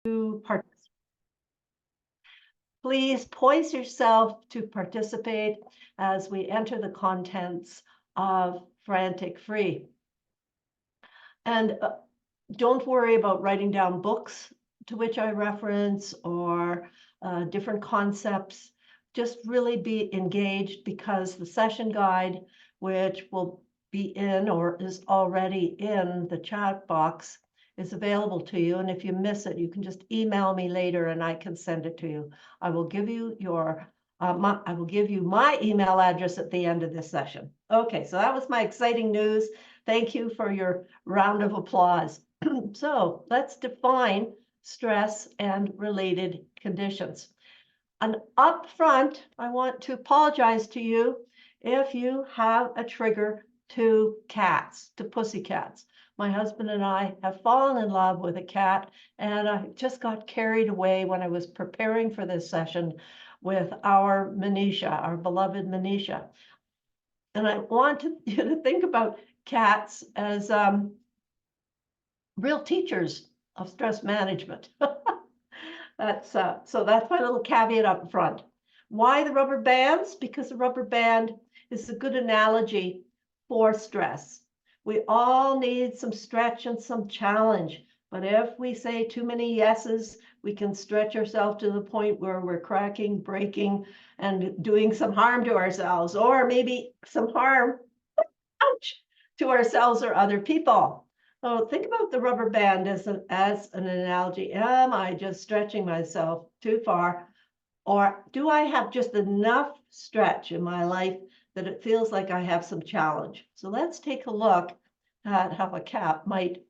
to participate. Please poise yourself to participate as we enter the contents of Frantic Free. And don't worry about writing down books to which I reference or different concepts. Just really be engaged, because the session guide, which will be in or is already in the chat box, is available to you. And if you miss it, you can just email me later and I can send it to you. I will give you my email address at the end of this session. Okay, so that was my exciting news. Thank you for your round of applause. So let's define stress and related conditions. And up front, I want to apologize to you if you have a trigger to cats, to pussycats. My husband and I have fallen in love with a cat, and I just got carried away when I was preparing for this session with our Manisha, our beloved Manisha. And I want you to think about cats as real teachers of stress management. So that's my little caveat up front. Why the rubber bands? Because the rubber band is a good analogy for stress. We all need some stretch and some challenge, but if we say too many yeses, we can stretch ourselves to the point where we're cracking, breaking, and doing some harm to ourselves, or maybe some harm, ouch, to ourselves or other people. So think about the rubber band as an analogy. Am I just stretching myself too far? Or do I have just enough stretch in my life that it feels like I have some challenge? So let's take a look at how a cat might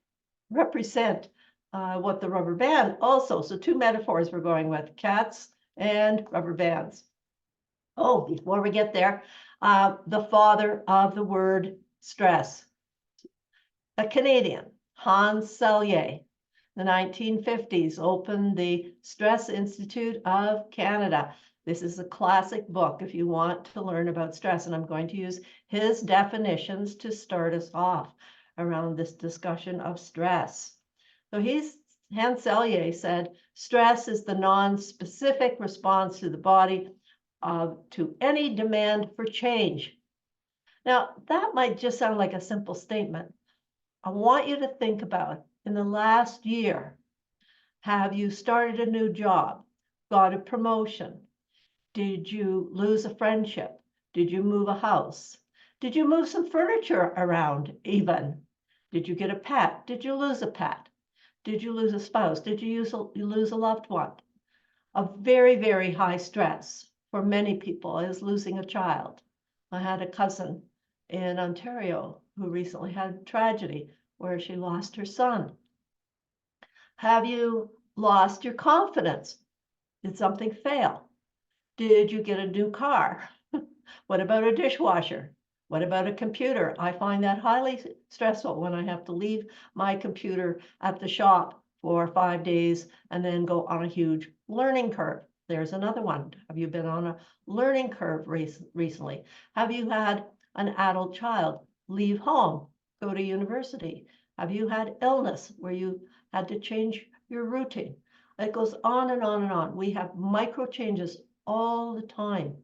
represent what the rubber band also. So two metaphors we're going with: cats and rubber bands. Oh, before we get there, the father of the word stress, a Canadian, Hans Selye, the 1950s, opened the Stress Institute of Canada. This is a classic book if you want to learn about stress, and I'm going to use his definitions to start us off around this discussion of stress. So Hans Selye said, stress is the non-specific response to the body to any demand for change. Now, that might just sound like a simple statement. I want you to think about, in the last year, have you started a new job, got a promotion? Did you lose a friendship? Did you move a house? Did you move some furniture around even? Did you get a pet? Did you lose a pet? Did you lose a spouse? Did you lose a loved one? A very, very high stress for many people is losing a child. I had a cousin in Ontario who recently had a tragedy where she lost her son. Have you lost your confidence? Did something fail? Did you get a new car? What about a dishwasher? What about a computer? I find that highly stressful when I have to leave my computer at the shop for 5 days and then go on a huge learning curve. There's another one. Have you been on a learning curve recently? Have you had an adult child leave home, go to university? Have you had illness where you had to change your routine? It goes on and on and on. We have micro changes all the time.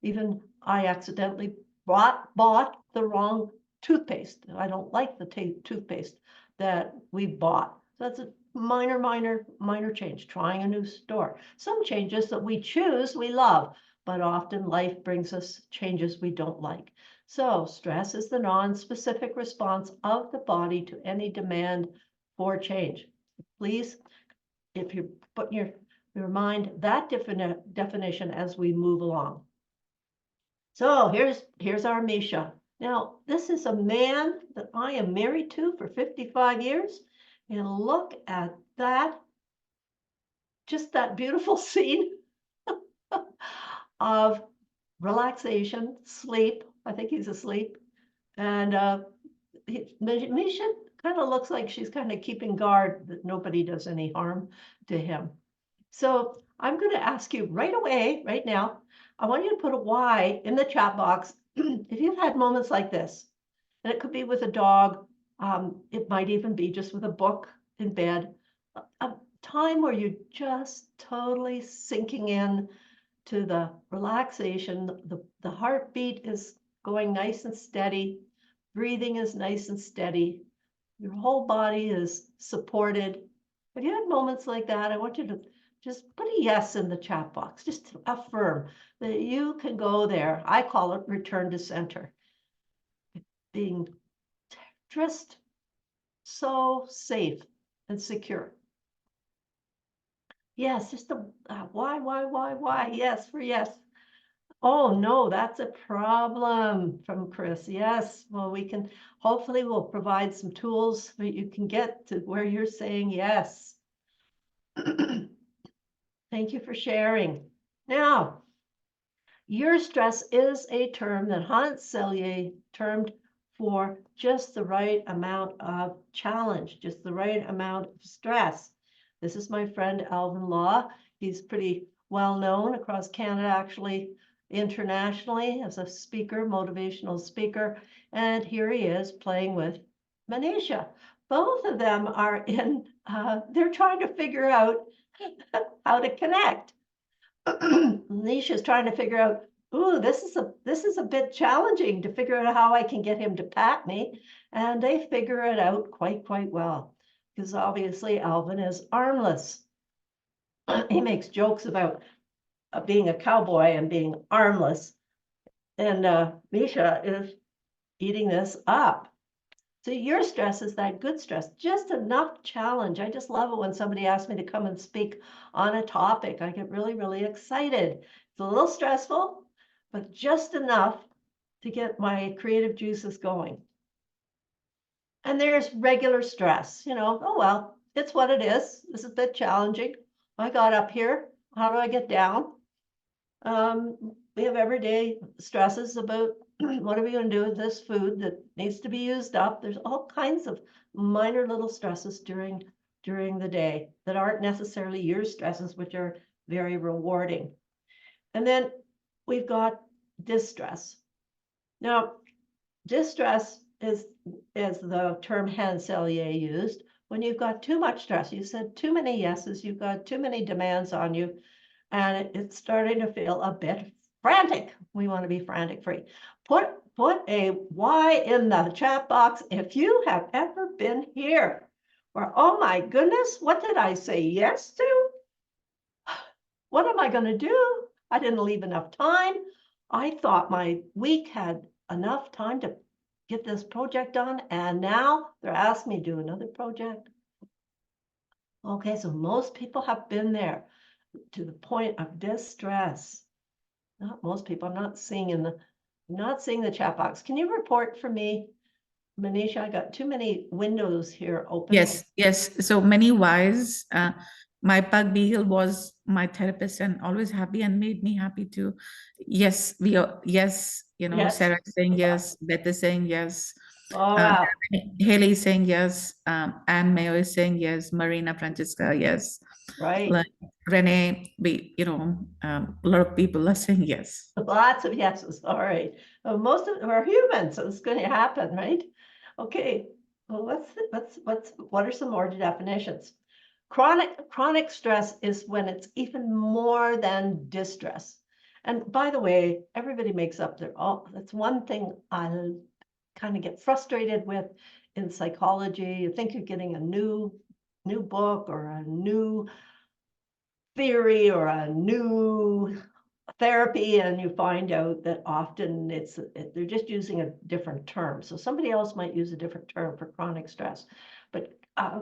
Even I accidentally bought the wrong toothpaste. I don't like the toothpaste that we bought. So that's a minor change, trying a new store. Some changes that we choose, we love, but often life brings us changes we don't like. So stress is the non-specific response of the body to any demand for change. Please, if you put in your mind that definition as we move along. So here's our Misha. Now, this is a man that I am married to for 55 years. And look at that, just that beautiful scene of relaxation, sleep. I think he's asleep. And Misha kind of looks like she's kind of keeping guard that nobody does any harm to him. So I'm going to ask you right away, right now, I want you to put a Y in the chat box if you've had moments like this. And it could be with a dog. It might even be just with a book in bed. time where you're just totally sinking in to the relaxation. The heartbeat is going nice and steady. Breathing is nice and steady. Your whole body is supported. Have you had moments like that? I want you to just put a yes in the chat box. Just to affirm that you can go there. I call it return to center. Being just so safe and secure. Yes, just the why? Yes, for yes. Oh, no, that's a problem from Chris. Yes, well, we can, hopefully we'll provide some tools that you can get to where you're saying yes. Thank you for sharing. Now, eustress is a term that Hans Selye termed for just the right amount of challenge, just the right amount of stress. This is my friend Alvin Law. He's pretty well known across Canada, actually internationally, as a speaker, motivational speaker. And here he is playing with Manisha. Both of them are in, they're trying to figure out how to connect. Manisha's trying to figure out, ooh, this is a bit challenging to figure out how I can get him to pat me. And they figure it out quite well, because obviously Alvin is armless. He makes jokes about being a cowboy and being armless. And Misha is eating this up. So eustress is that good stress, just enough challenge. I just love it when somebody asks me to come and speak on a topic. I get really excited. It's a little stressful, but just enough to get my creative juices going. And there's regular stress, oh, well, it's what it is. This is a bit challenging. I got up here. How do I get down? We have everyday stresses about what are we going to do with this food that needs to be used up. There's all kinds of minor little stresses during the day that aren't necessarily your stresses, which are very rewarding. And then we've got distress. Now, distress is the term Hans Selye used. When you've got too much stress, you said too many yeses, you've got too many demands on you, and it's starting to feel a bit frantic. We want to be frantic free. Put a Y in the chat box if you have ever been here, or oh my goodness, what did I say yes to? What am I going to do? I didn't leave enough time. I thought my week had enough time to get this project done, and now they're asking me to do another project. Okay, so most people have been there to the point of distress. Not most people. I'm not seeing the chat box. Can you report for me, Manisha? I got too many windows here open. Yes. So many whys. My pug beagle was my therapist and always happy and made me happy too. Yes, yes. Yes. Sarah is saying yes. Beth is saying yes. Oh, wow. Haley is saying yes. Anne Mayo is saying yes. Marina Francesca, yes. Right. Renee, a lot of people are saying yes. Lots of yeses. All right. Well, most of them are humans, so it's going to happen, right? Okay. Well, what are some more definitions? Chronic stress is when it's even more than distress. And by the way, everybody makes up that's one thing I kind of get frustrated with in psychology. You think you're getting a new book or a new theory or a new therapy, and you find out that often they're just using a different term. So somebody else might use a different term for chronic stress, but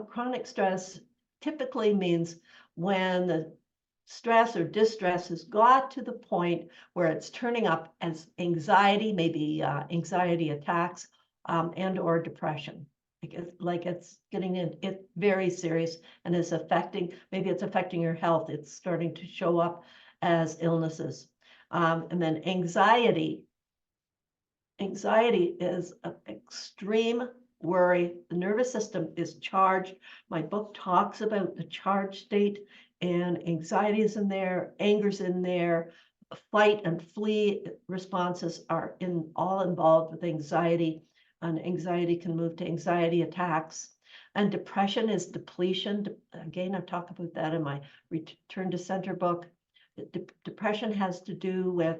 chronic stress typically means when the stress or distress has got to the point where it's turning up as anxiety, maybe anxiety attacks, and or depression. Like it's getting it very serious and is maybe it's affecting your health. It's starting to show up as illnesses. And then anxiety. Anxiety is an extreme worry. The nervous system is charged. My book talks about the charged state, and anxiety is in there, anger's in there, fight and flee responses are all involved with anxiety, and anxiety can move to anxiety attacks. And depression is depletion. Again, I talk about that in my Return to Center book. Depression has to do with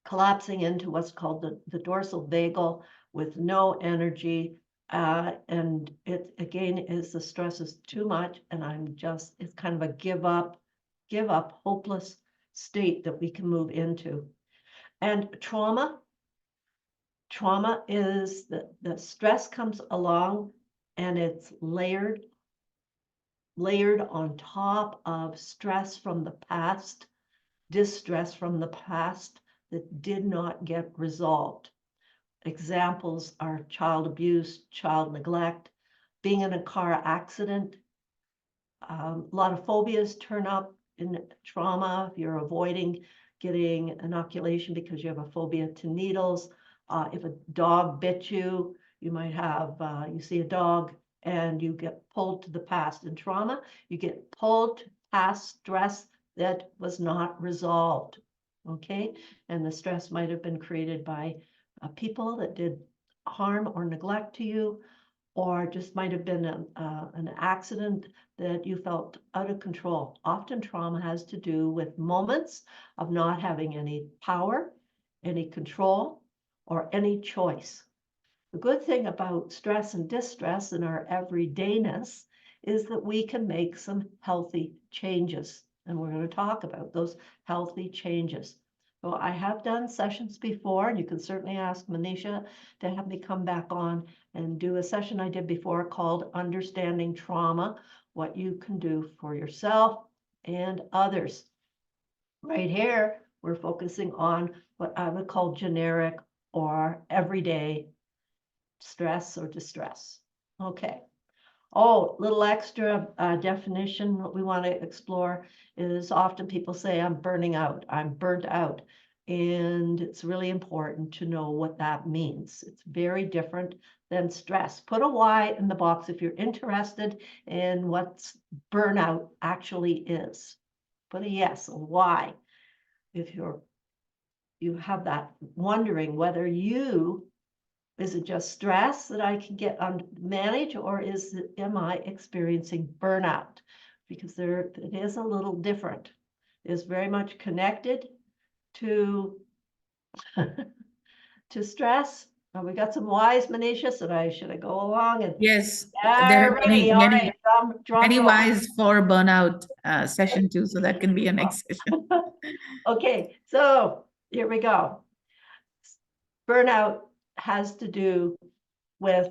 collapsing into what's called the dorsal vagal with no energy. And it again is the stress is too much, and it's kind of a give up, hopeless state that we can move into. And trauma is the stress comes along and it's layered on top of stress from the past, distress from the past that did not get resolved. Examples are child abuse, child neglect, being in a car accident. A lot of phobias turn up in trauma. If you're avoiding getting inoculation because you have a phobia to needles. If a dog bit you, you might have, you see a dog and you get pulled to the past. In trauma, you get pulled to past stress that was not resolved, okay? And the stress might have been created by people that did harm or neglect to you, or just might have been an accident that you felt out of control. Often trauma has to do with moments of not having any power, any control, or any choice. The good thing about stress and distress in our everydayness is that we can make some healthy changes. And we're going to talk about those healthy changes. So I have done sessions before, and you can certainly ask Manisha to have me come back on and do a session I did before called Understanding Trauma, what you can do for yourself and others. Right here, we're focusing on what I would call generic or everyday stress or distress. Okay. Oh, little extra definition. What we want to explore is often people say, I'm burning out, I'm burnt out. And it's really important to know what that means. It's very different than stress. Put a Y in the box if you're interested in what burnout actually is. Put a yes, a Y, if you have that wondering whether is it just stress that I can get manage, or am I experiencing burnout? Because it is a little different. It is very much connected to to stress. We got some wise, Manisha, so should I go along and Yes, there are ready? All right, drum many roll. whys for burnout session 2, so that can be a next session. Okay, so here we go. Burnout has to do with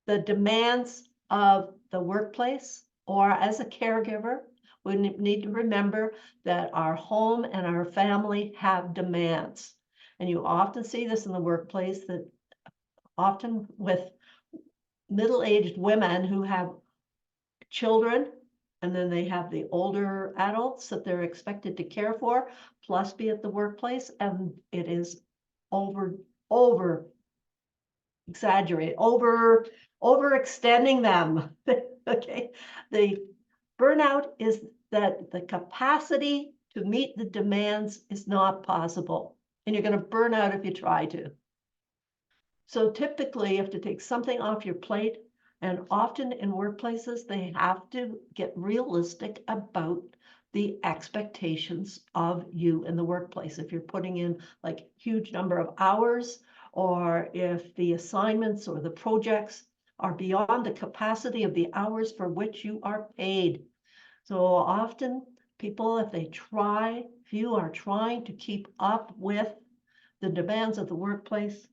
the demands of the workplace, or as a caregiver, we need to remember that our home and our family have demands. And you often see this in the workplace, that often with middle-aged women who have children, and then they have the older adults that they're expected to care for, plus be at the workplace, and it is overextending them. Okay, the burnout is that the capacity to meet the demands is not possible, and you're going to burn out if you try to. So typically you have to take something off your plate, and often in workplaces they have to get realistic about the expectations of you in the workplace. If you're putting in like huge number of hours, or if the assignments or the projects are beyond the capacity of the hours for which you are paid. So often people, if you are trying to keep up with the demands of the workplace,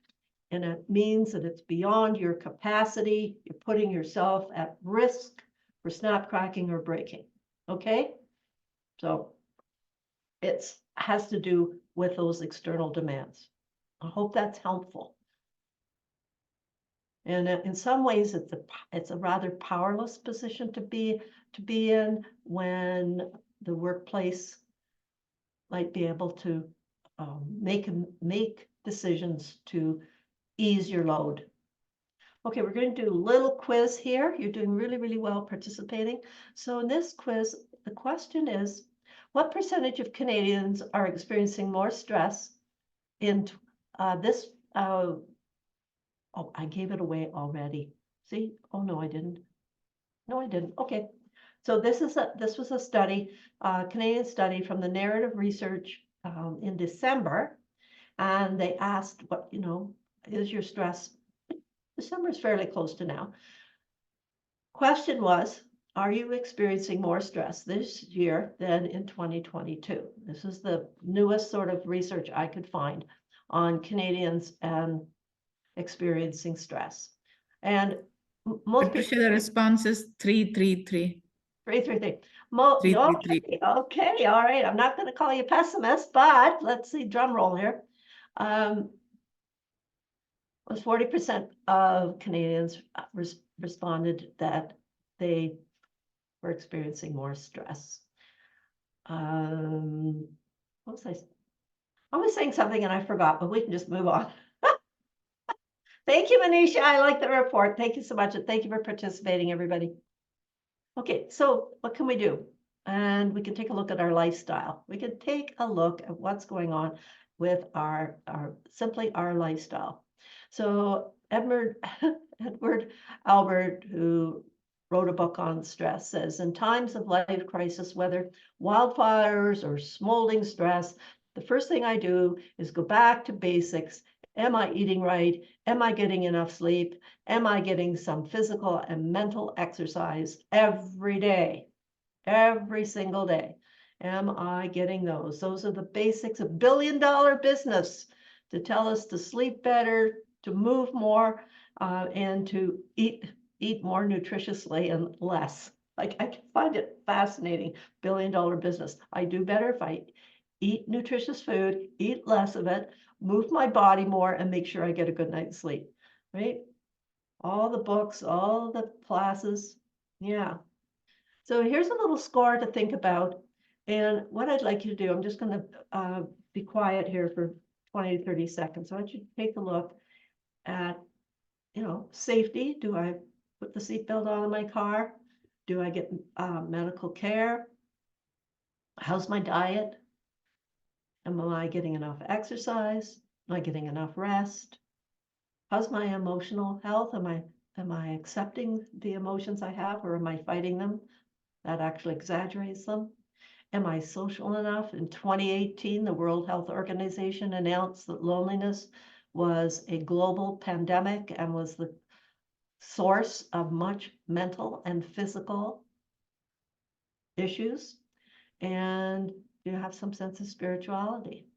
and it means that it's beyond your capacity, you're putting yourself at risk for snap, cracking, or breaking, okay? So it has to do with those external demands. I hope that's helpful. And in some ways, it's a rather powerless position to be in, when the workplace might be able to make decisions to ease your load. Okay, we're going to do a little quiz here. You're doing really, really well participating. So in this quiz, the question is, what percentage of Canadians are experiencing more stress in this? Oh, I gave it away already. See, oh, no, I didn't. No, I didn't. Okay. So this was a study, Canadian study from the Narrative Research in December. And they asked what, is your stress? December is fairly close to now. Question was, are you experiencing more stress this year than in 2022? This is the newest sort of research I could find on Canadians and experiencing stress. And most Patricia, people. the response is 333. 333. 333. Okay, all right. I'm not going to call you pessimist, but let's see, drum roll here. Was 40% of Canadians responded that they were experiencing more stress. What was I was saying something and I forgot, but we can just move on. Thank you, Manisha. I like the report. Thank you so much. And thank you for participating, everybody. Okay, so what can we do? And we can take a look at our lifestyle. We can take a look at what's going on with our simply our lifestyle. So Edward Albert, who wrote a book on stress, says, in times of life crisis, whether wildfires or smoldering stress, the first thing I do is go back to basics. Am I eating right? Am I getting enough sleep? Am I getting some physical and mental exercise every day? Every single day. Am I getting those? Those are the basics of billion-dollar business to tell us to sleep better, to move more, and to eat more nutritiously and less. Like, I find it fascinating. Billion-dollar business. I do better if I eat nutritious food, eat less of it, move my body more, and make sure I get a good night's sleep, right? All the books, all the classes. Yeah. So here's a little score to think about. And what I'd like you to do, I'm just going to be quiet here for 20 to 30 seconds. So I want you to take a look at, safety. Do I put the seatbelt on in my car? Do I get medical care? How's my diet? Am I getting enough exercise? Am I getting enough rest? How's my emotional health? Am I accepting the emotions I have, or am I fighting them? That actually exaggerates them. Am I social enough? In 2018, the World Health Organization announced that loneliness was a global pandemic and was the source of much mental and physical issues. And you have some sense of spirituality.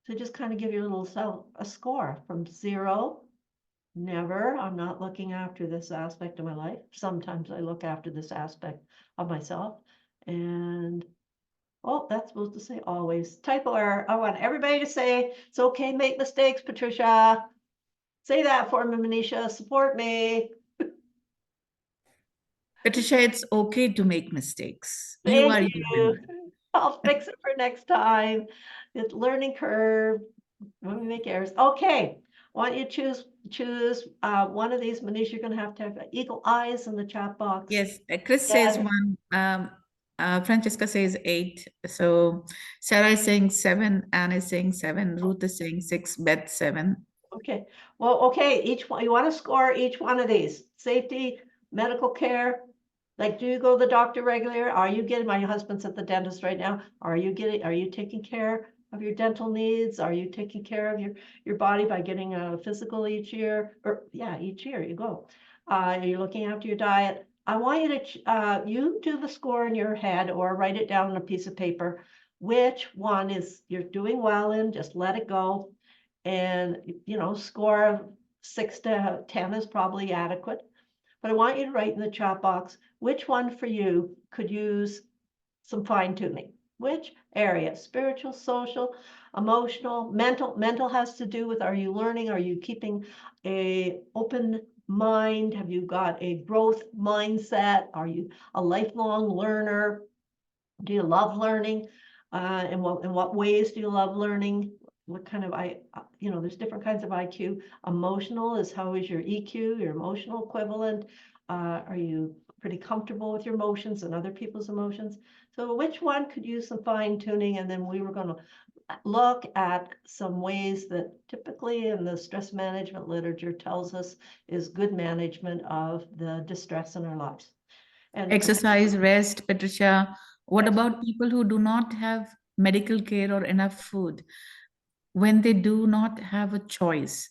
So just kind of give your little self a score from 0, never, I'm not looking after this aspect of my life. Sometimes I look after this aspect of myself. And, oh, that's supposed to say always. Typo error. I want everybody to say, it's okay, make mistakes, Patricia. Say that for me, Manisha. Support me. Patricia, it's okay to make mistakes. You Thank are you. human. I'll fix it for next time. It's learning curve when we make errors. Okay. Why don't you choose one of these, Manisha? You're going to have eagle eyes in the chat box. Yes, Chris says 1. Francesca says 8. So Sarah is saying 7. Anne is saying 7. Ruth is saying 6. Beth 7. Okay. Well, okay. Each one, you want to score each one of these. Safety, medical care. Like, do you go to the doctor regularly? Are you getting, my husband's at the dentist right now. Are you taking care of your dental needs? Are you taking care of your body by getting a physical each year? Or yeah, each year you go. Are you looking after your diet? I want you to, you do the score in your head or write it down on a piece of paper. Which one is you're doing well in, just let it go. And, score of 6 to 10 is probably adequate. But I want you to write in the chat box, which one for you could use some fine tuning? Which area? Spiritual, social, emotional, mental. Mental has to do with, are you learning? Are you keeping a open mind? Have you got a growth mindset? Are you a lifelong learner? Do you love learning? In what ways do you love learning? What kind of, there's different kinds of IQ. Emotional is, how is your EQ, your emotional equivalent? Are you pretty comfortable with your emotions and other people's emotions. So which one could use some fine tuning? And then we were going to look at some ways that typically in the stress management literature tells us is good management of the distress in our lives. And Exercise, rest, Patricia. What Yes. about people who do not have medical care or enough food? When they do not have a choice.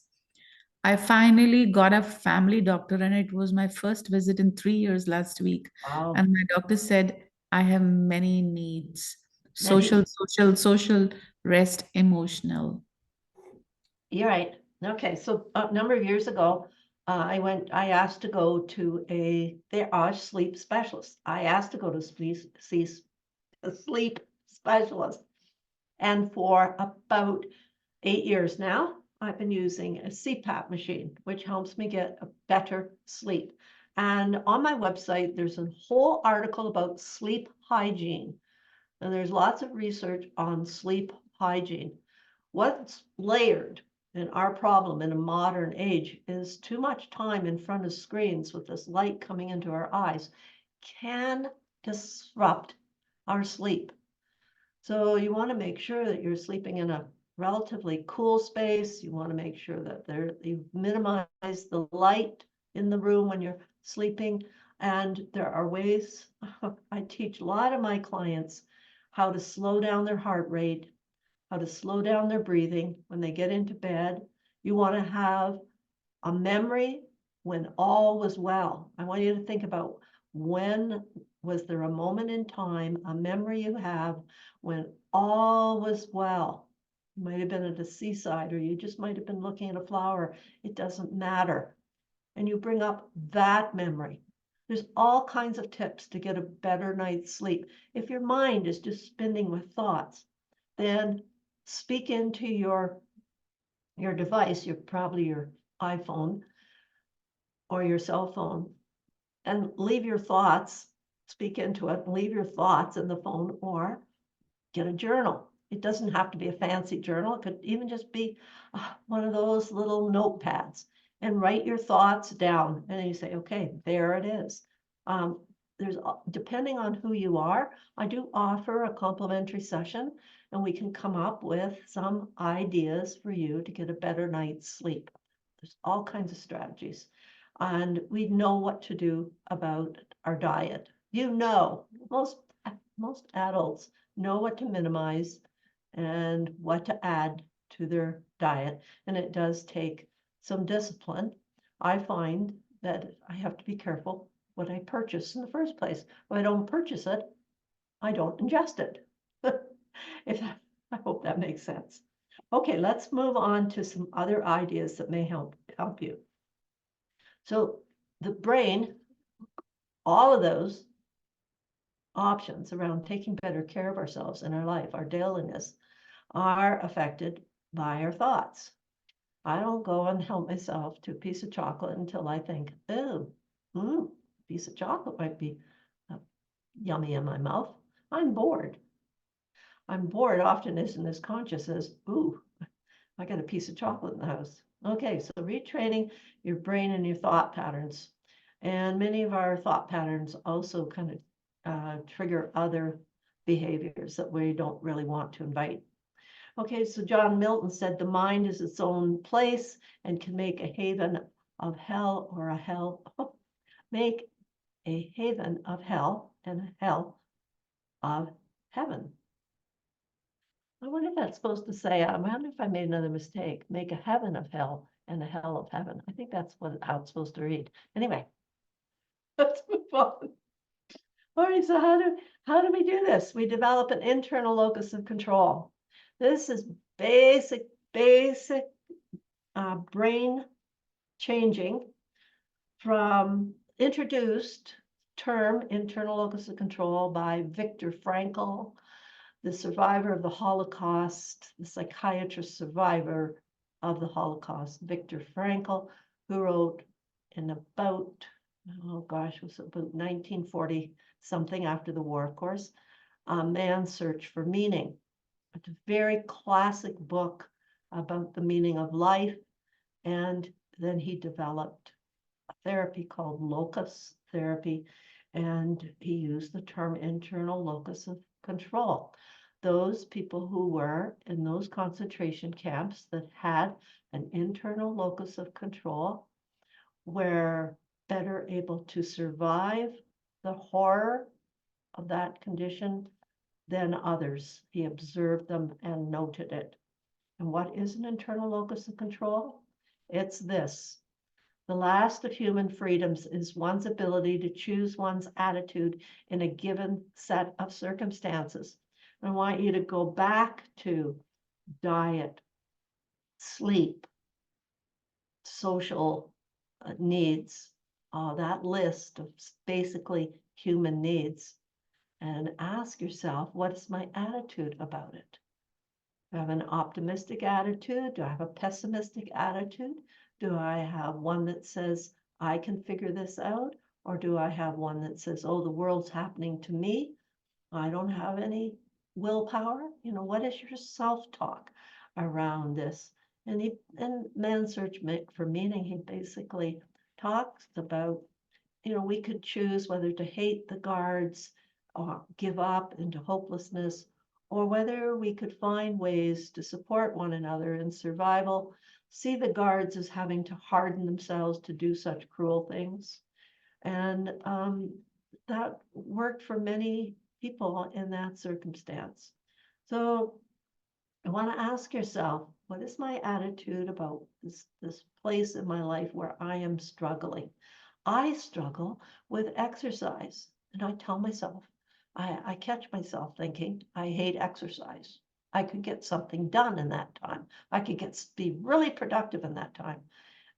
I finally got a family doctor, and it was my first visit in 3 years last week. Wow. And my doctor said, I have many needs: Many. social, rest, emotional. You're right. Okay, so a number of years ago, I asked to go to there are sleep specialists. I asked to go to see a sleep specialist. And for about 8 years now, I've been using a CPAP machine, which helps me get a better sleep. And on my website, there's a whole article about sleep hygiene. And there's lots of research on sleep hygiene. What's layered in our problem in a modern age is too much time in front of screens with this light coming into our eyes can disrupt our sleep. So you want to make sure that you're sleeping in a relatively cool space. You want to make sure that you minimize the light in the room when you're sleeping. And there are ways, I teach a lot of my clients how to slow down their heart rate, how to slow down their breathing when they get into bed. You want to have a memory when all was well. I want you to think about, when was there a moment in time, a memory you have when all was well? You might have been at the seaside, or you just might have been looking at a flower. It doesn't matter. And you bring up that memory. There's all kinds of tips to get a better night's sleep. If your mind is just spinning with thoughts, then speak into your device, probably your iPhone or your cell phone, and leave your thoughts, speak into it, and leave your thoughts in the phone, or get a journal. It doesn't have to be a fancy journal. It could even just be one of those little notepads, and write your thoughts down. And then you say, okay, there it is. There's, depending on who you are, I do offer a complimentary session, and we can come up with some ideas for you to get a better night's sleep. There's all kinds of strategies, and we know what to do about our diet. Most adults know what to minimize and what to add to their diet, and it does take some discipline. I find that I have to be careful what I purchase in the first place. If I don't purchase it, I don't ingest it. I hope that makes sense. Okay, let's move on to some other ideas that may help you. So the brain, all of those options around taking better care of ourselves in our life, our dailiness, are affected by our thoughts. I don't go and help myself to a piece of chocolate until I think, oh, a piece of chocolate might be yummy in my mouth. I'm bored. I'm bored often isn't as conscious as, ooh, I got a piece of chocolate in the house. Okay, so retraining your brain and your thought patterns. And many of our thought patterns also kind of trigger other behaviors that we don't really want to invite. Okay, so John Milton said the mind is its own place and can make a haven of hell or a hell, make a haven of hell and a hell of heaven. I wonder if that's supposed to say, I wonder if I made another mistake, make a heaven of hell and a hell of heaven. I think that's how it's supposed to read. Anyway, let's move on. All right, so how do we do this? We develop an internal locus of control. This is basic brain changing from introduced term internal locus of control by Viktor Frankl, the survivor of the Holocaust, the psychiatrist survivor of the Holocaust, Viktor Frankl, who wrote in about, oh gosh, it was about 1940 something, after the war, of course, Man's Search for Meaning. It's a very classic book about the meaning of life. And then he developed a therapy called locus therapy. And he used the term internal locus of control. Those people who were in those concentration camps that had an internal locus of control were better able to survive the horror of that condition than others. He observed them and noted it. And what is an internal locus of control? It's this. The last of human freedoms is one's ability to choose one's attitude in a given set of circumstances. I want you to go back to diet, sleep, social needs, that list of basically human needs, and ask yourself, what is my attitude about it? Do I have an optimistic attitude? Do I have a pessimistic attitude? Do I have one that says, I can figure this out? Or do I have one that says, oh, the world's happening to me? I don't have any willpower. You know, what is your self-talk around this? And Man's Search for Meaning, he basically talks about, you know, we could choose whether to hate the guards or give up into hopelessness, or whether we could find ways to support one another in survival, see the guards as having to harden themselves to do such cruel things. And that worked for many people in that circumstance. So I want to ask yourself, what is my attitude about this place in my life where I am struggling? I struggle with exercise, and I tell myself, I catch myself thinking, I hate exercise. I could get something done in that time. I could be really productive in that time.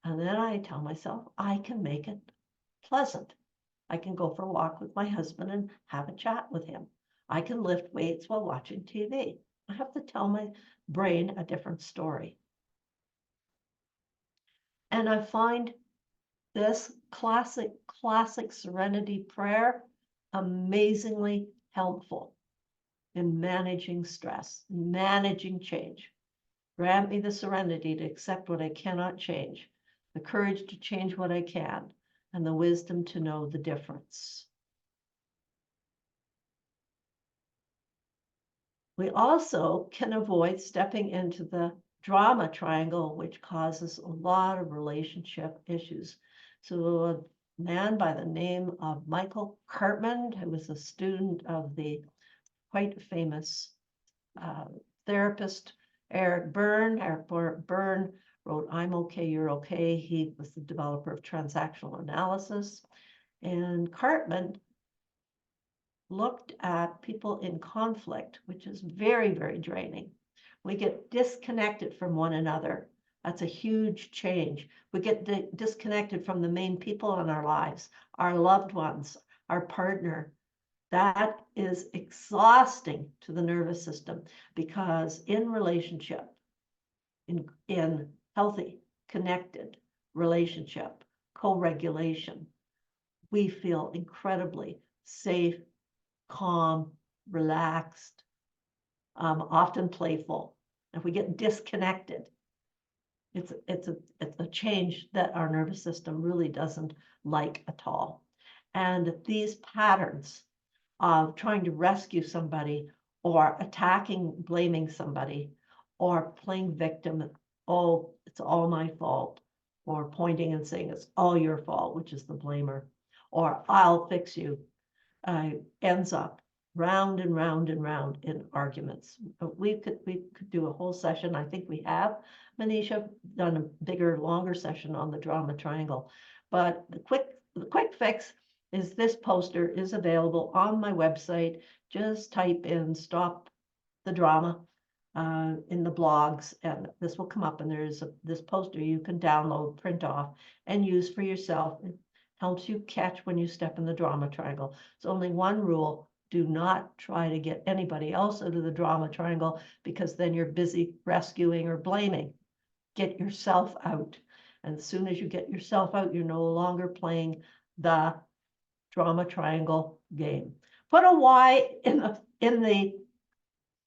And then I tell myself, I can make it pleasant. I can go for a walk with my husband and have a chat with him. I can lift weights while watching TV. I have to tell my brain a different story. And I find this classic serenity prayer amazingly helpful in managing stress, managing change. Grant me the serenity to accept what I cannot change, the courage to change what I can, and the wisdom to know the difference. We also can avoid stepping into the drama triangle, which causes a lot of relationship issues. So a man by the name of Michael Cartman, who was a student of the quite famous therapist Eric Berne. Eric Berne wrote I'm Okay, You're Okay. He was the developer of transactional analysis. And Cartman looked at people in conflict, which is very, very draining. We get disconnected from one another. That's a huge change. We get disconnected from the main people in our lives, our loved ones, our partner. That is exhausting to the nervous system, because in relationship, in healthy, connected relationship, co-regulation, we feel incredibly safe, calm, relaxed, often playful. If we get disconnected, it's a change that our nervous system really doesn't like at all. And these patterns of trying to rescue somebody, or attacking, blaming somebody, or playing victim, oh, it's all my fault, or pointing and saying it's all your fault, which is the blamer, or I'll fix you, ends up round and round and round in arguments. We could do a whole session. I think we have, Manisha, done a bigger, longer session on the drama triangle. But the quick fix is this poster is available on my website. Just type in "stop the drama" in the blogs, and this will come up, and there's this poster you can download, print off, and use for yourself. It helps you catch when you step in the drama triangle. It's only one rule: do not try to get anybody else out of the drama triangle, because then you're busy rescuing or blaming. Get yourself out. And as soon as you get yourself out, you're no longer playing the drama triangle game. Put a Y in the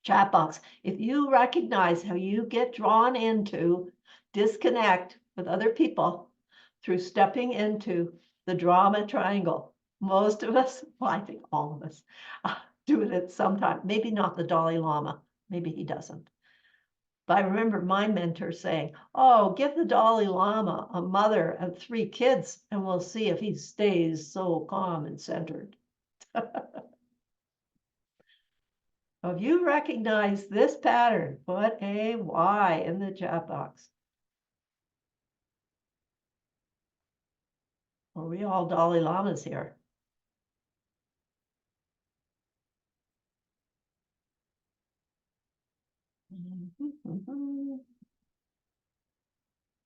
chat box if you recognize how you get drawn into disconnect with other people through stepping into the drama triangle. most of us, well, I think all of us, do it at some time. Maybe not the Dalai Lama. Maybe he doesn't. But I remember my mentor saying, oh, give the Dalai Lama a mother and 3 kids, and we'll see if he stays so calm and centered. If you recognize this pattern, put a Y in the chat box. Are we all Dalai Lamas here?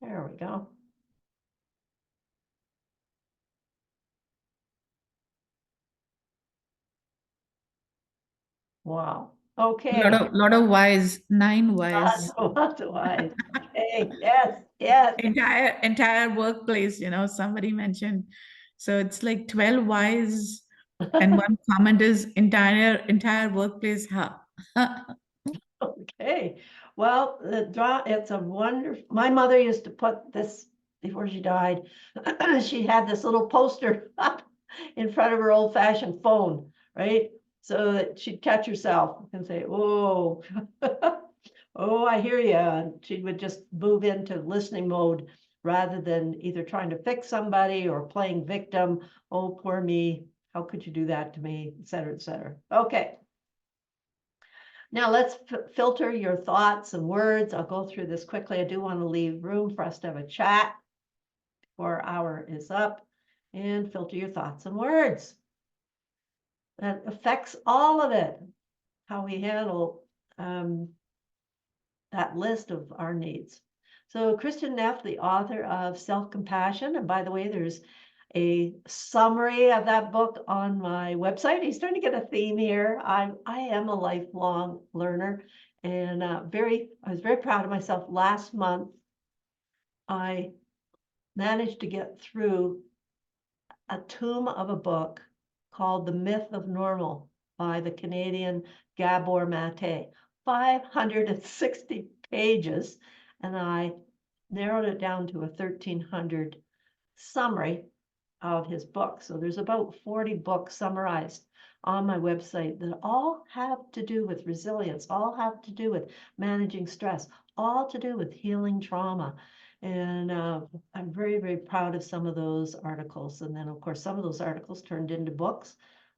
There we go. Wow. Okay. Lot of whys, 9 whys. Lots of whys. Okay. Yes. Yes. Entire workplace, somebody mentioned. So it's like 12 whys, and one comment is entire workplace. Okay. Well, it's a wonderful. My mother used to put this before she died. She had this little poster up in front of her old-fashioned phone, right? So that she'd catch herself and say, "Oh, oh, I hear you." And she would just move into listening mode rather than either trying to fix somebody or playing victim. Oh, poor me. How could you do that to me? Et cetera, et cetera. Okay. Now let's filter your thoughts and words. I'll go through this quickly. I do want to leave room for us to have a chat before our hour is up, and filter your thoughts and words. That affects all of it, how we handle that list of our needs. So Christian Neff, the author of Self-Compassion, and by the way, there's a summary of that book on my website. He's starting to get a theme here. I am a lifelong learner, and I was very proud of myself. Last month, I managed to get through a tome of a book called The Myth of Normal by the Canadian Gabor Mate. 560 pages, and I narrowed it down to a 1,300 summary of his book. So there's about 40 books summarized on my website that all have to do with resilience, all have to do with managing stress, all to do with healing trauma. And I'm very, very proud of some of those articles. And then, of course, some of those articles turned into books,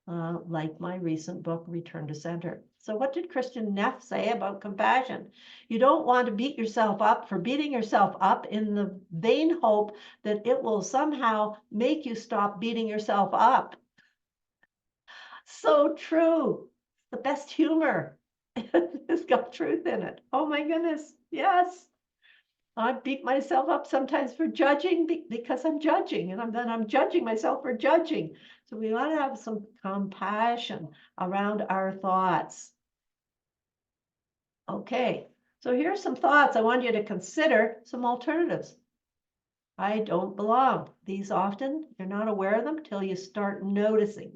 like my recent book, Return to Center. So what did Christian Neff say about compassion? You don't want to beat yourself up for beating yourself up in the vain hope that it will somehow make you stop beating yourself up. So true. The best humor has got truth in it. Oh my goodness. Yes. I beat myself up sometimes for judging because I'm judging, and then I'm judging myself for judging. So we want to have some compassion around our thoughts. Okay, so here's some thoughts. I want you to consider some alternatives. I don't belong. These often, you're not aware of them till you start noticing.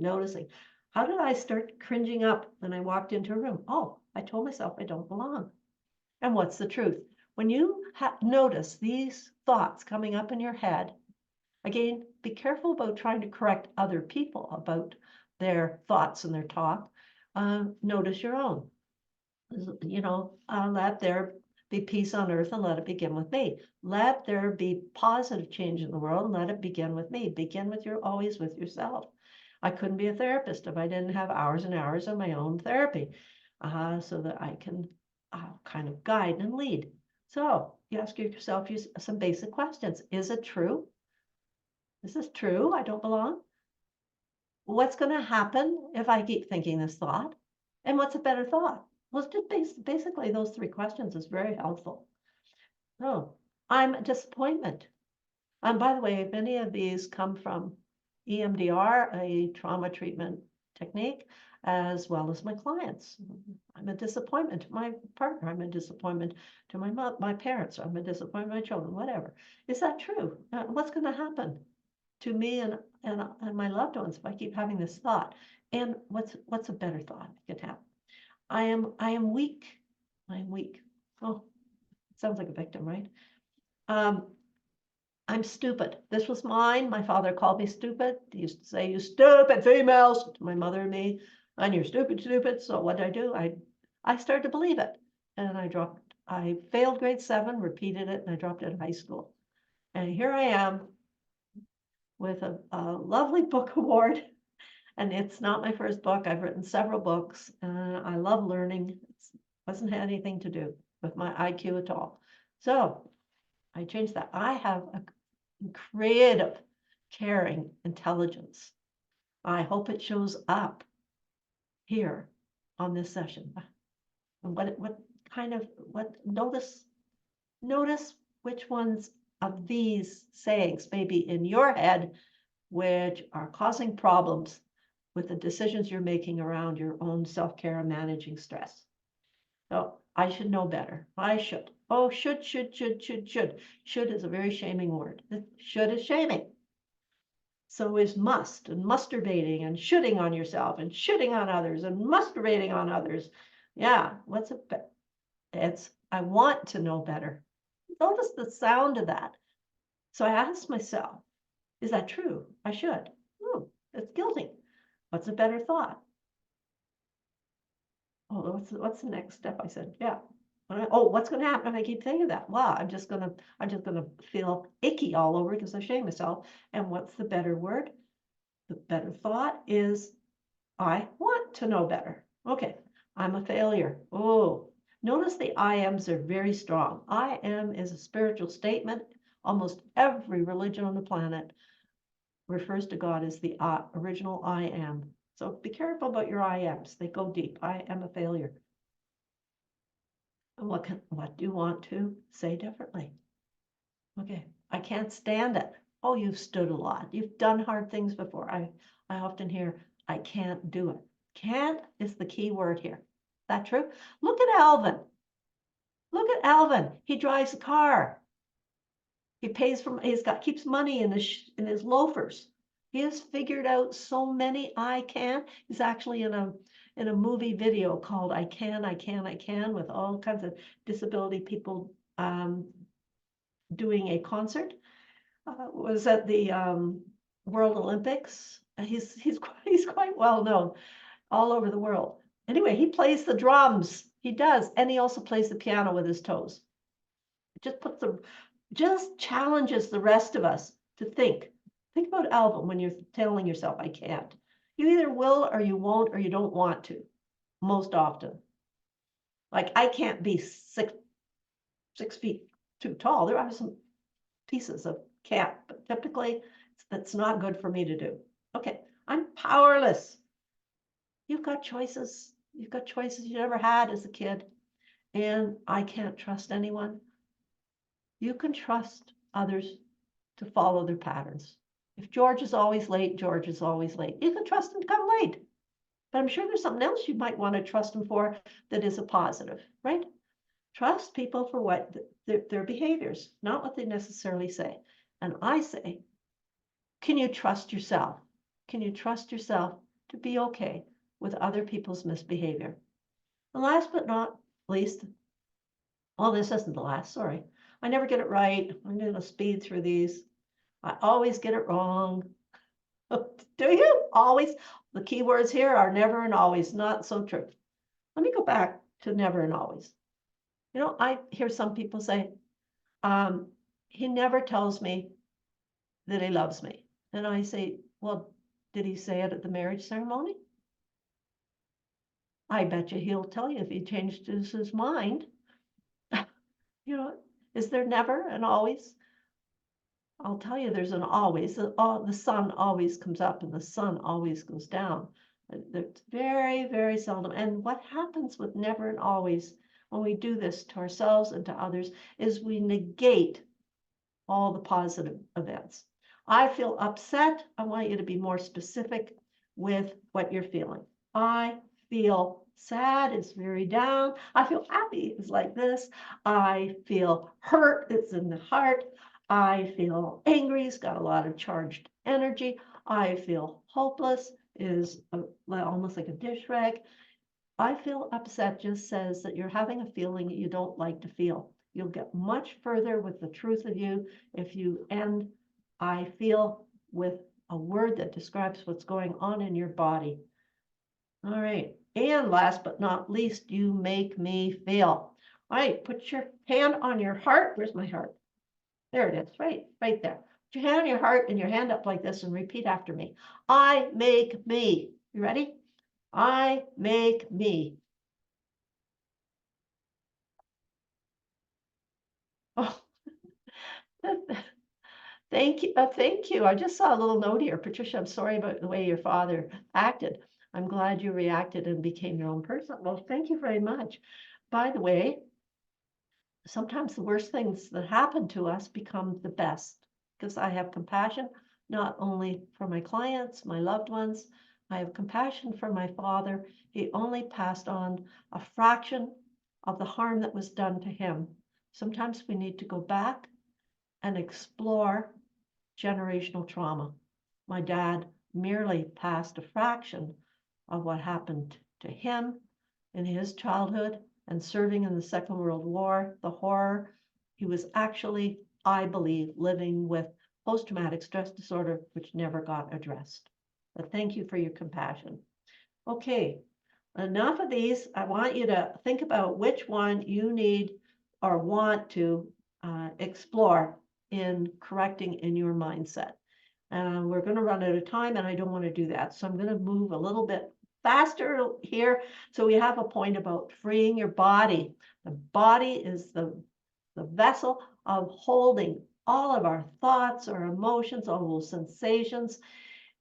How did I start cringing up when I walked into a room? Oh, I told myself I don't belong. And what's the truth? When you notice these thoughts coming up in your head, again, be careful about trying to correct other people about their thoughts and their talk. Notice your own. Let there be peace on earth and let it begin with me. Let there be positive change in the world and let it begin with me. Begin with always with yourself. I couldn't be a therapist if I didn't have hours and hours of my own therapy, so that I can kind of guide and lead. So you ask yourself some basic questions. Is it true? Is this true? I don't belong. What's going to happen if I keep thinking this thought? And what's a better thought? Well, just basically those 3 questions is very helpful. Oh, I'm a disappointment. And by the way, many of these come from EMDR, a trauma treatment technique, as well as my clients. I'm a disappointment to my partner. I'm a disappointment to my parents. I'm a disappointment to my children, whatever. Is that true? What's going to happen to me and my loved ones if I keep having this thought? And what's a better thought I could have? I am weak. I am weak. Oh, sounds like a victim, right? I'm stupid. This was mine. My father called me stupid. He used to say, you stupid females, to my mother and me, and you're stupid, stupid. So what did I do? I started to believe it. And I failed grade 7, repeated it, and I dropped out of high school. And here I am with a lovely book award. And it's not my first book. I've written several books. I love learning. It wasn't had anything to do with my IQ at all. So I changed that. I have a creative, caring intelligence. I hope it shows up here on this session. And notice which ones of these sayings may be in your head, which are causing problems with the decisions you're making around your own self-care and managing stress. So I should know better. I should. Oh, should. Should is a very shaming word. Should is shaming. So is must and masturbating and shooting on yourself and shooting on others and masturbating on others. Yeah, what's it? It's I want to know better. Notice the sound of that. So I asked myself, is that true? I should. It's guilty. What's a better thought? Oh, what's the next step? I said, yeah. What's going to happen if I keep thinking that? Well, I'm just gonna feel icky all over because I shame myself. And what's the better word? The better thought is, I want to know better. Okay, I'm a failure. Oh, notice the I ams are very strong. I am is a spiritual statement. Almost every religion on the planet refers to God as the original I am. So be careful about your I ams. They go deep. I am a failure. And what do you want to say differently? Okay, I can't stand it. Oh, you've stood a lot. You've done hard things before. I often hear, I can't do it. Can't is the key word here. Is that true? Look at Alvin. Look at Alvin. He drives a car. He keeps money in his loafers. He has figured out so many I can. He's actually in a movie video called I Can with all kinds of disability people doing a concert. Was at the World Olympics. He's quite well known all over the world. Anyway, he plays the drums. He does, and he also plays the piano with his toes. Just challenges the rest of us to think. Think about Alvin when you're telling yourself, I can't. You either will or you won't or you don't want to, most often. Like I can't be 6 feet too tall. There are some pieces of can't, but typically that's not good for me to do. Okay, I'm powerless. You've got choices. You've got choices you never had as a kid. And I can't trust anyone. You can trust others to follow their patterns. If George is always late, George is always late. You can trust him to come late. But I'm sure there's something else you might want to trust him for that is a positive, right? Trust people for what their behaviors, not what they necessarily say. And I say, can you trust yourself? Can you trust yourself to be okay with other people's misbehavior? And last but not least, well, this isn't the last, sorry. I never get it right. I'm going to speed through these. I always get it wrong. Do you? Always? The key words here are never and always, not so true. Let me go back to never and always. You know, I hear some people say, he never tells me that he loves me. And I say, well, did he say it at the marriage ceremony? I bet you he'll tell you if he changed his mind. You know, is there never and always? I'll tell you, there's an always. The sun always comes up and the sun always goes down. It's very, very seldom. And what happens with never and always when we do this to ourselves and to others is we negate all the positive events. I feel upset. I want you to be more specific with what you're feeling. I feel sad, it's very down. I feel happy, it's like this. I feel hurt, it's in the heart. I feel angry, it's got a lot of charged energy. I feel hopeless, is almost like a dish rag. I feel upset just says that you're having a feeling that you don't like to feel. You'll get much further with the truth of you if you end I feel with a word that describes what's going on in your body. All right. And last but not least, you make me feel. All right. Put your hand on your heart. Where's my heart? There it is. Right there. Put your hand on your heart and your hand up like this and repeat after me. I make me. You ready? I make me. Oh, thank you. Thank you. I just saw a little note here. Patricia, I'm sorry about the way your father acted. I'm glad you reacted and became your own person. Well, thank you very much. By the way, sometimes the worst things that happen to us become the best, because I have compassion, not only for my clients, my loved ones, I have compassion for my father. He only passed on a fraction of the harm that was done to him. Sometimes we need to go back and explore generational trauma. My dad merely passed a fraction of what happened to him in his childhood and serving in the Second World War, the horror. He was actually, I believe, living with post-traumatic stress disorder, which never got addressed. But thank you for your compassion. Okay, enough of these. I want you to think about which one you need or want to explore in correcting in your mindset. We're going to run out of time, and I don't want to do that. So I'm going to move a little bit faster here. So we have a point about freeing your body. The body is the vessel of holding all of our thoughts, our emotions, all those sensations.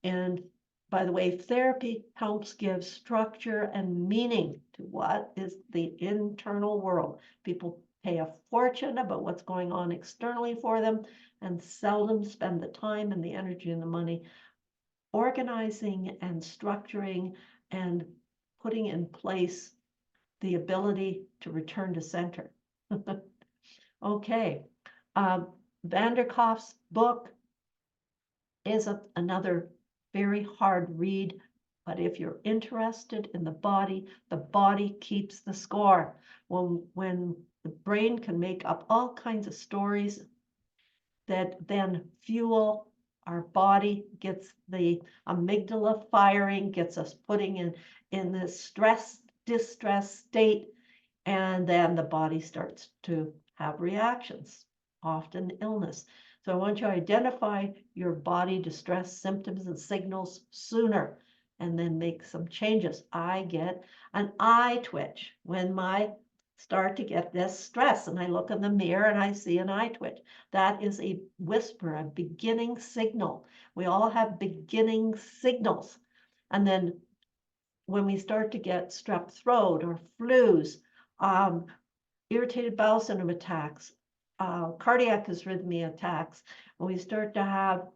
And by the way, therapy helps give structure and meaning to what is the internal world. People pay a fortune about what's going on externally for them and seldom spend the time and the energy and the money organizing and structuring and putting in place the ability to return to center. Okay. Vanderkoff's book is another very hard read, but if you're interested in the body keeps the score. When the brain can make up all kinds of stories that then fuel our body, gets the amygdala firing, gets us putting in this distress state, and then the body starts to have reactions, often illness. So I want you to identify your body distress symptoms and signals sooner, and then make some changes. I get an eye twitch when I start to get this stress, and I look in the mirror and I see an eye twitch. That is a whisper, a beginning signal. We all have beginning signals. And then when we start to get strep throat or flus, irritated bowel syndrome attacks, cardiac arrhythmia attacks, when we start to have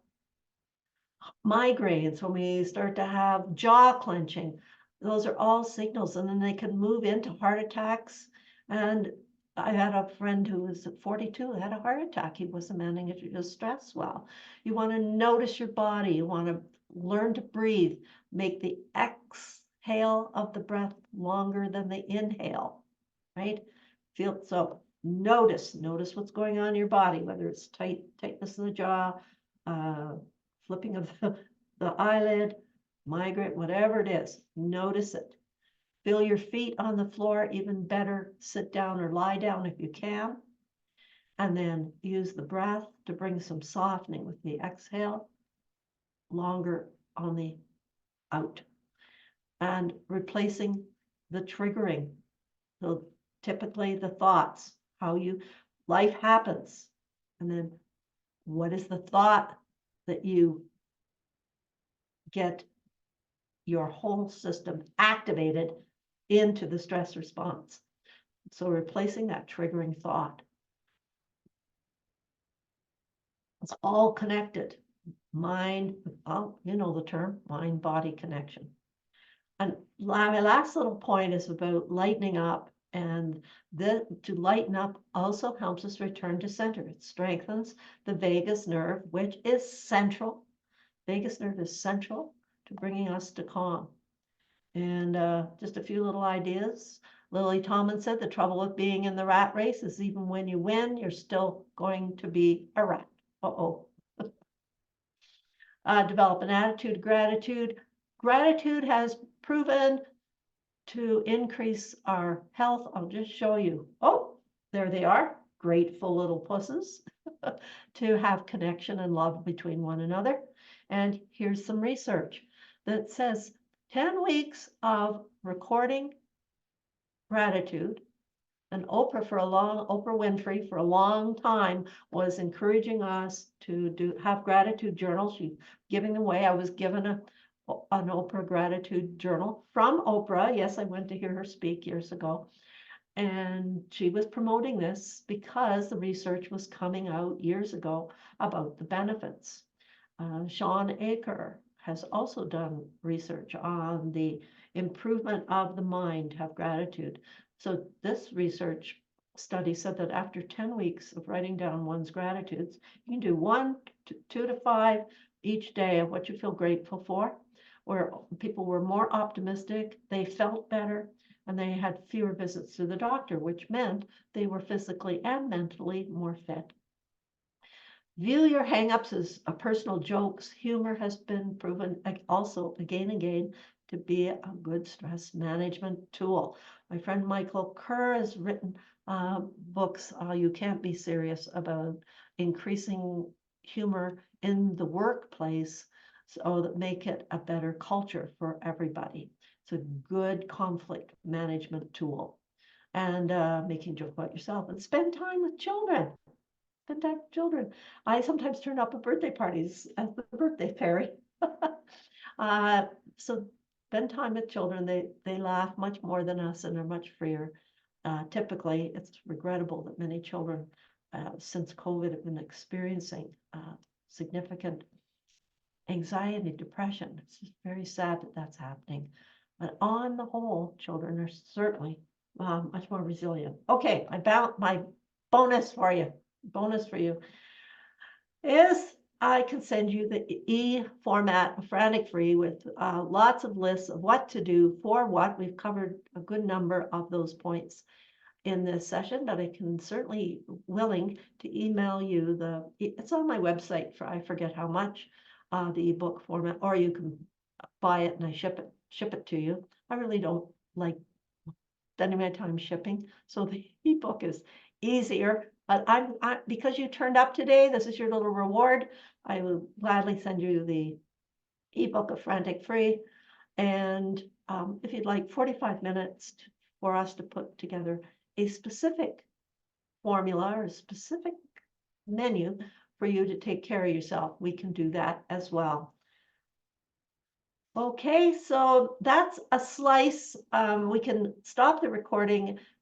migraines, when we start to have jaw clenching, those are all signals. And then they can move into heart attacks. And I had a friend who was 42, had a heart attack. He wasn't managing his stress well. You want to notice your body. You want to learn to breathe. Make the exhale of the breath longer than the inhale, right? Feel so. Notice what's going on in your body, whether it's tightness in the jaw, flipping of the eyelid, migraine, whatever it is. Notice it. Feel your feet on the floor, even better, sit down or lie down if you can. And then use the breath to bring some softening with the exhale, longer on the out. And replacing the triggering. So typically the thoughts, life happens. And then what is the thought that you get your whole system activated into the stress response? So replacing that triggering thought. It's all connected. Mind, you know the term, mind-body connection. And my last little point is about lightening up. And to lighten up also helps us return to center. It strengthens the vagus nerve, which is central. Vagus nerve is central to bringing us to calm. And just a few little ideas. Lily Tomlin said the trouble with being in the rat race is even when you win, you're still going to be a rat. Uh-oh. Develop an attitude of gratitude. Gratitude has proven to increase our health. I'll just show you. Oh, there they are. Grateful little pusses to have connection and love between one another. And here's some research that says 10 weeks of recording gratitude. And Oprah Winfrey for a long time was encouraging us to have gratitude journals. She's giving them away. I was given an Oprah gratitude journal from Oprah. Yes, I went to hear her speak years ago. And she was promoting this because the research was coming out years ago about the benefits. Sean Aker has also done research on the improvement of the mind to have gratitude. So this research study said that after 10 weeks of writing down one's gratitudes, you can do 1 to 2 to 5 each day of what you feel grateful for, where people were more optimistic, they felt better, and they had fewer visits to the doctor, which meant they were physically and mentally more fit. View your hangups as personal jokes. Humor has been proven also again and again to be a good stress management tool. My friend Michael Kerr has written books, You Can't Be Serious, about increasing humor in the workplace so that make it a better culture for everybody. It's a good conflict management tool. And making jokes about yourself, and spend time with children. Spend time with children. I sometimes turn up at birthday parties as the birthday fairy. So spend time with children. They laugh much more than us and are much freer. Typically, it's regrettable that many children since COVID have been experiencing significant anxiety, depression. It's just very sad that that's happening. But on the whole, children are certainly much more resilient. Okay, my bonus for you is I can send you the e-format of Frantic Free with lots of lists of what to do for what. We've covered a good number of those points in this session, but I can certainly willing to email you it's on my website for I forget how much, the ebook format, or you can buy it and I ship it to you. I really don't like spending my time shipping, so the ebook is easier. But because you turned up today, this is your little reward. I will gladly send you the ebook of Frantic Free. And if you'd like 45 minutes for us to put together a specific formula or a specific menu for you to take care of yourself, we can do that as well. Okay, so that's a slice. We can stop the recording